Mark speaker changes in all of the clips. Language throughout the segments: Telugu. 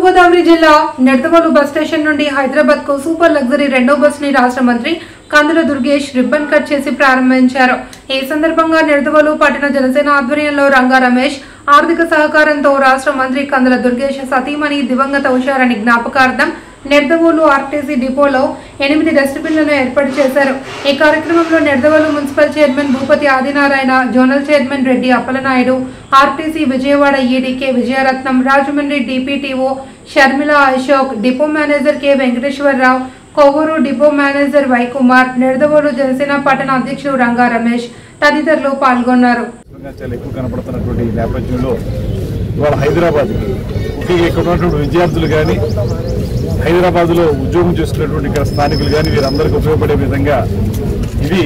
Speaker 1: గోదావరి జిల్లా నెడదవోలు బస్ స్టేషన్ నుండి హైదరాబాద్ కు సూపర్ లగ్జరీ రెండో బస్ ని రాష్ట్ర మంత్రి కందుల దుర్గేష్ రిబ్బన్ కట్ చేసి ప్రారంభించారు। ఈ సందర్భంగా నెడదవోలు పట్టణ జనసేన ఆధ్వర్యంలో రంగా రమేష్ ఆర్థిక సహకారంతో రాష్ట్ర మంత్రి కందుల దుర్గేష్ సతీమణి దివంగత ఉషారాణి జ్ఞాపకార్థం నెడదవోలు ఆర్టీసీ డిపోలో 8 డస్ట్బిన్లను ఏర్పాటు చేశారు। ఈ కార్యక్రమంలో Nidadavolu municipal chairman Bhupathi Adinarayana, zonal chairman Reddy Appalanaidu, RTC Vijayawada ఈడీకే Vijayaratnam, Rajahmundry DPTO Sharmila Ashok, depot manager K Venkateswararao, Kovvur depot manager Y Kumar, Nidadavolu Janasena పట్టణ అధ్యక్షుడు రంగా రమేష్ తదితరులు పాల్గొన్నారు।
Speaker 2: విద్యార్థులు కానీ హైదరాబాద్ లో ఉద్యోగం చేసుకున్నటువంటి ఇక్కడ స్థానికులు కానీ వీరందరికీ ఉపయోగపడే విధంగా ఇది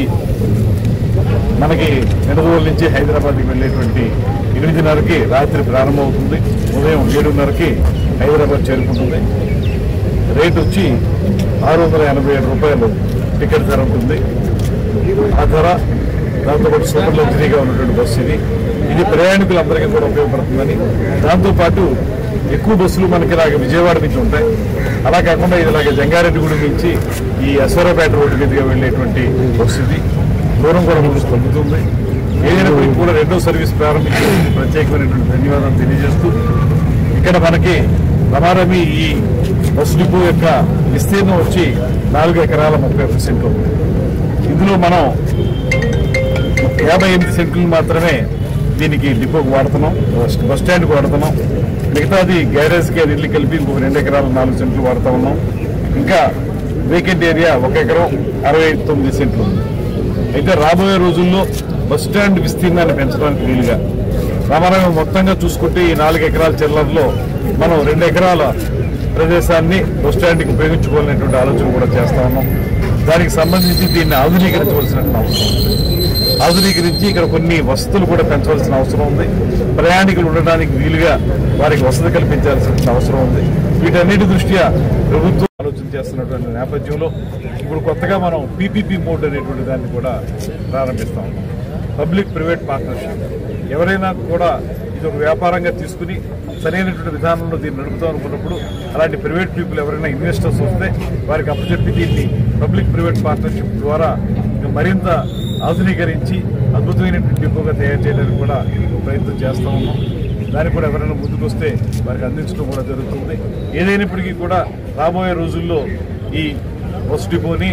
Speaker 2: మనకి నెడదవోలు నుంచి హైదరాబాద్కి వెళ్ళేటువంటి 8:30కి రాత్రి ప్రారంభమవుతుంది। ఉదయం 7:30కి హైదరాబాద్ చేరుకుంటుంది। రేట్ వచ్చి 687 రూపాయలు టికెట్ ధర ఉంటుంది। ఆ ధర దాంతోపాటు సూపర్ లగ్జరీగా ఉన్నటువంటి బస్సు ఇది ప్రయాణికులందరికీ కూడా ఉపయోగపడుతుందని, దాంతోపాటు ఎక్కువ బస్సులు మనకి ఇలాగ విజయవాడ నుంచి ఉంటాయి, అలా కాకుండా ఇది ఇలాగ జంగారెడ్డిగూడెం నుంచి ఈ అశ్వరాపేట రోడ్డు మీదుగా వెళ్ళేటువంటి బస్సు ఇది దూరం కూడా మనకు తగ్గుతుంది। ఏదైనప్పటికీ కూడా రెండో సర్వీస్ ప్రారంభించడానికి ప్రత్యేకమైనటువంటి ధన్యవాదాలు తెలియజేస్తూ, ఇక్కడ మనకి రమారమి ఈ బస్సు డిపో యొక్క విస్తీర్ణం వచ్చి 4 ఎకరాల 31 సెంట్లు ఉంది। ఇందులో మనం 58 సెంట్లు మాత్రమే దీనికి డిపోకు వాడుతున్నాం, బస్ స్టాండ్కి వాడుతున్నాం। మిగతాది గ్యారేజ్కి అది ఇల్లు కలిపి ఇంకొక 2 ఎకరాల 4 సెంట్లు వాడుతూ ఉన్నాం। ఇంకా వేకెంట్ ఏరియా 1 ఎకరం 69 సెంట్లు ఉంది। అయితే రాబోయే రోజుల్లో బస్ స్టాండ్ విస్తీర్ణాన్ని పెంచడానికి వీలుగా రామారావు మొత్తంగా చూసుకుంటే ఈ 4 ఎకరాల చిల్లర్లో మనం 2 ఎకరాల ప్రదేశాన్ని బస్ స్టాండ్కి ఉపయోగించుకోవాలనేటువంటి ఆలోచన కూడా చేస్తా ఉన్నాం। దానికి సంబంధించి దీన్ని ఆధునీకరించవలసిన అవసరం ఉంది। ఆధునీకరించి ఇక్కడ కొన్ని వసతులు కూడా పెంచవలసిన అవసరం ఉంది। ప్రయాణికులు ఉండడానికి వీలుగా వారికి వసతి కల్పించాల్సిన అవసరం ఉంది। వీటన్నిటి దృష్ట్యా ప్రభుత్వం ఆలోచన చేస్తున్నటువంటి నేపథ్యంలో ఇప్పుడు కొత్తగా మనం పీపీపీ మోడ్ అనేటువంటి దాన్ని కూడా ప్రారంభిస్తా ఉన్నాం। పబ్లిక్ ప్రైవేట్ పార్ట్నర్షిప్, ఎవరైనా కూడా ఇది ఒక వ్యాపారంగా తీసుకుని సరైనటువంటి విధానంలో దీన్ని నడుపుతాం అనుకున్నప్పుడు అలాంటి ప్రైవేట్ పీపుల్ ఎవరైనా ఇన్వెస్టర్స్ వస్తే వారికి అప్పచెప్పి దీన్ని పబ్లిక్ ప్రైవేట్ పార్ట్నర్షిప్ ద్వారా మరింత ఆధునీకరించి అద్భుతమైనటువంటి డిపోగా తయారు చేయడానికి కూడా ప్రయత్నం చేస్తూ ఉన్నాం। దానికి కూడా ఎవరైనా ముందుకు వస్తే వారికి అందించడం కూడా జరుగుతుంది। ఏదైనప్పటికీ కూడా రాబోయే రోజుల్లో ఈ బస్ డిపోని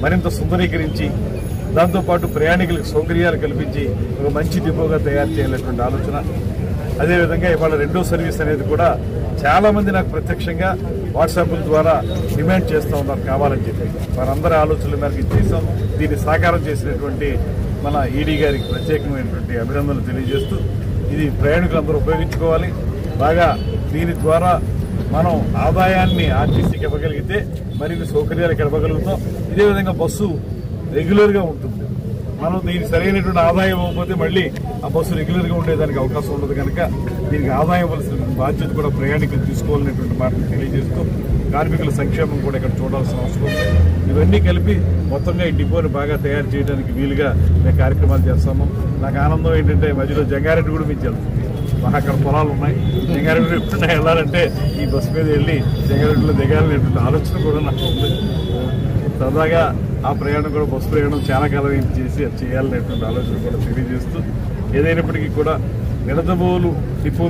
Speaker 2: మరింత సుందరీకరించి దాంతోపాటు ప్రయాణికులకు సౌకర్యాలు కల్పించి ఒక మంచి డిపోగా తయారు చేయాలనేటువంటి ఆలోచన। అదేవిధంగా ఇవాళ రెండో సర్వీస్ అనేది కూడా చాలా మంది నాకు ప్రత్యక్షంగా వాట్సాప్ల ద్వారా డిమాండ్ చేస్తూ ఉన్నారు కావాలని చెప్పి, వారందరి ఆలోచనల మేరకు చేసాం। దీన్ని సాకారం చేసినటువంటి మన ఈడీ గారికి ప్రత్యేకమైనటువంటి అభినందనలు తెలియజేస్తూ, ఇది ప్రయాణికులందరూ ఉపయోగించుకోవాలి బాగా। దీని ద్వారా మనం ఆదాయాన్ని ఆర్టీసీకి ఇవ్వగలిగితే మరిన్ని సౌకర్యాలకు ఇవ్వగలుగుతాం। ఇదే విధంగా బస్సు రెగ్యులర్గా ఉంటుంది। మనం దీనికి సరైనటువంటి ఆదాయం ఇవ్వకపోతే మళ్ళీ ఆ బస్సు రెగ్యులర్గా ఉండేదానికి అవకాశం ఉండదు కనుక దీనికి ఆదాయం ఇవ్వాల్సిన బాధ్యత కూడా ప్రయాణికులు తీసుకోవాలనేటువంటి మాటను తెలియజేస్తూ, కార్మికుల సంక్షేమం కూడా ఇక్కడ చూడాల్సిన అవసరం ఉంది। ఇవన్నీ కలిపి మొత్తంగా ఈ డిపోని బాగా తయారు చేయడానికి వీలుగా మేము కార్యక్రమాలు చేస్తాము। నాకు ఆనందం ఏంటంటే మధ్యలో జంగారెడ్డిగూడెం నుంచి వెళ్తుంది, మాకు అక్కడ పొలాలు ఉన్నాయి, జంగారెడ్డి ఎప్పుడైనా వెళ్ళాలంటే ఈ బస్సు మీద వెళ్ళి జంగారెడ్డిలో దిగాలనేటువంటి ఆలోచన కూడా నాకు ఉంది। సరదాగా ఆ ప్రయాణం కూడా బస్సు ప్రయాణం చాలా కాలం చేసి అది చేయాలనేటువంటి ఆలోచన కూడా తెలియజేస్తూ, ఏదైనప్పటికీ కూడా నెడదవోలు డిపో